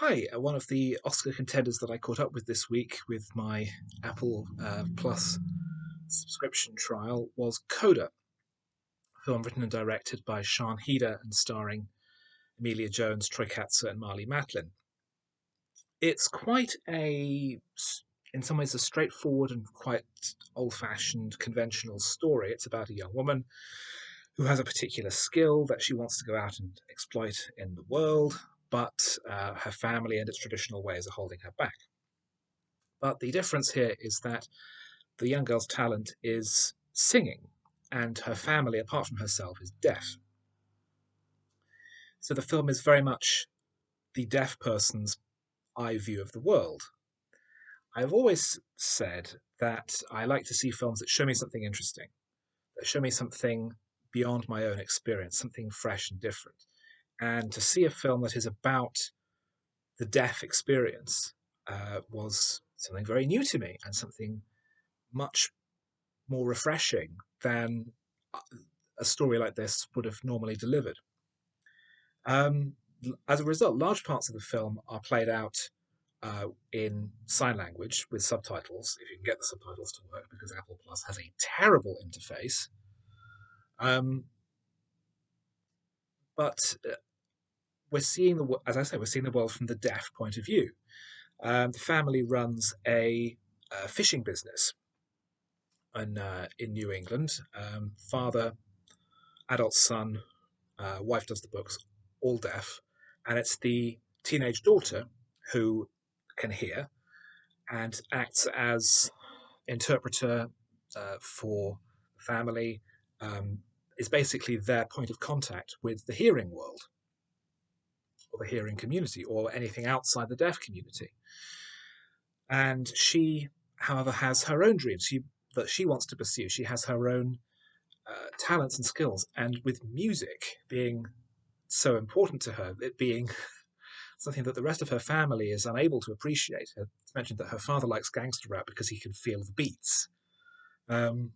Hi, one of the Oscar contenders that I caught up with this week with my Apple Plus subscription trial was CODA, a film written and directed by Sian Heder and starring Emilia Jones, Troy Kotsur, and Marlee Matlin. It's quite in some ways, a straightforward and quite old-fashioned, conventional story. It's about a young woman who has a particular skill that she wants to go out and exploit in the world, but her family and its traditional ways are holding her back. But the difference here is that the young girl's talent is singing, and her family, apart from herself, is deaf. So the film is very much the deaf person's eye view of the world. I've always said that I like to see films that show me something interesting, that show me something beyond my own experience, something fresh and different. And to see a film that is about the deaf experience was something very new to me and something much more refreshing than a story like this would have normally delivered. Um, as a result, large parts of the film are played out in sign language with subtitles, if you can get the subtitles to work, because Apple Plus has a terrible interface. Um, but we're seeing as I say, we're seeing the world from the deaf point of view. The family runs a fishing business in New England. Father, adult son, wife does the books, all deaf, and it's the teenage daughter who can hear and acts as interpreter for the family, um, is basically their point of contact with the hearing world or the hearing community or anything outside the deaf community. And she, however, has her own dreams that she wants to pursue. She has her own talents and skills, and with music being so important to her, it being something that the rest of her family is unable to appreciate. It's mentioned that her father likes gangster rap because he can feel the beats. Um,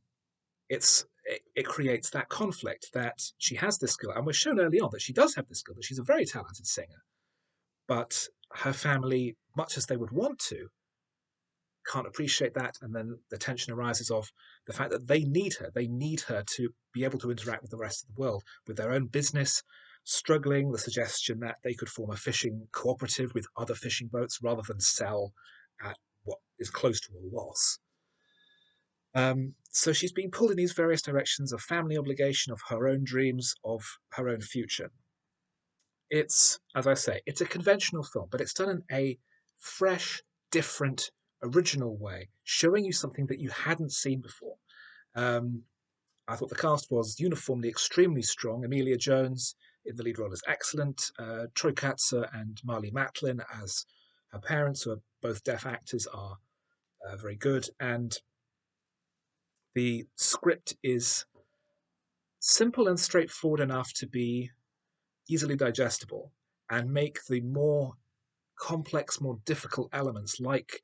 it creates that conflict that she has this skill, and we're shown early on that she does have this skill, that she's a very talented singer, but her family, much as they would want to, can't appreciate that, and then the tension arises of the fact that they need her. They need her to be able to interact with the rest of the world, with their own business struggling, the suggestion that they could form a fishing cooperative with other fishing boats rather than sell at what is close to a loss. So she's being pulled in these various directions of family obligation, of her own dreams, of her own future. It's, as I say, it's a conventional film, but it's done in a fresh, different, original way, showing you something that you hadn't seen before. Um, I thought the cast was uniformly extremely strong. Emilia Jones in the lead role is excellent. Troy Kotsur and Marlee Matlin as her parents, who are both deaf actors, are very good. And the script is simple and straightforward enough to be easily digestible and make the more complex, more difficult elements like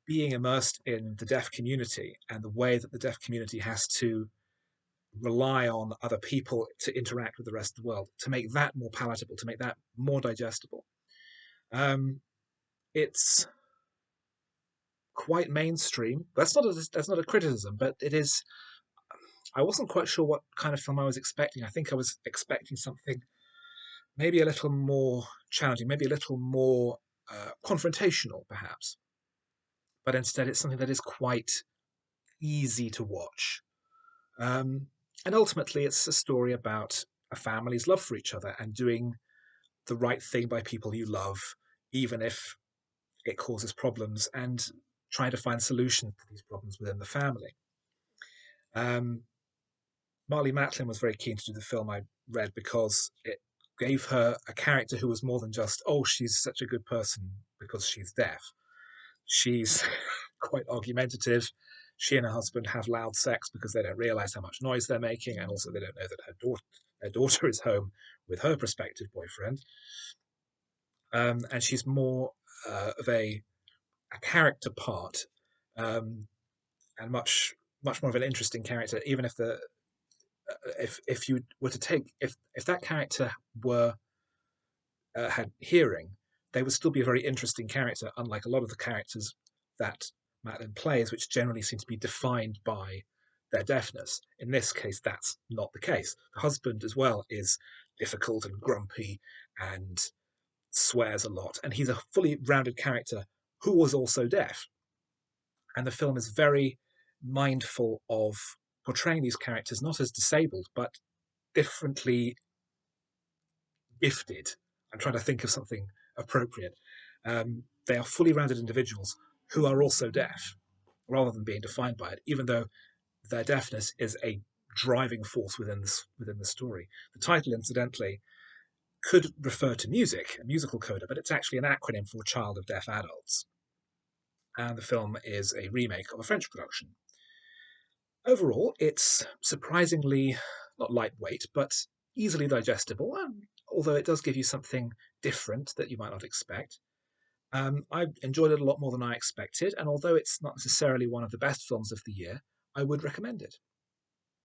being immersed in the deaf community and the way that the deaf community has to rely on other people to interact with the rest of the world, to make that more palatable, to make that more digestible. Um, it's quite mainstream. That's not a criticism, but it is. I wasn't quite sure what kind of film I was expecting. I think I was expecting something maybe a little more challenging, maybe a little more confrontational, perhaps. But instead, it's something that is quite easy to watch. Um, and ultimately, it's a story about a family's love for each other and doing the right thing by people you love, even if it causes problems, and trying to find solutions to these problems within the family. Um, Marlee Matlin was very keen to do the film, I read, because it gave her a character who was more than just, oh, she's such a good person because she's deaf. She's quite argumentative. She and her husband have loud sex because they don't realize how much noise they're making, and also they don't know that her daughter is home with her prospective boyfriend. And she's more of a character part, um, and much more of an interesting character. Even if the if you were to take if that character were had hearing, they would still be a very interesting character, unlike a lot of the characters that Matlin plays, which generally seem to be defined by their deafness. In this case, that's not the case. The husband, as well, is difficult and grumpy and swears a lot, and he's a fully rounded character who was also deaf. And the film is very mindful of portraying these characters not as disabled, but differently gifted. I'm trying to think of something appropriate. They are fully rounded individuals who are also deaf, rather than being defined by it, even though their deafness is a driving force within the story. The title, incidentally, could refer to music, a musical coda, but it's actually an acronym for Child of Deaf Adults. And the film is a remake of a French production. Overall, it's surprisingly not lightweight, but easily digestible, although it does give you something different that you might not expect. I enjoyed it a lot more than I expected, and although it's not necessarily one of the best films of the year, I would recommend it.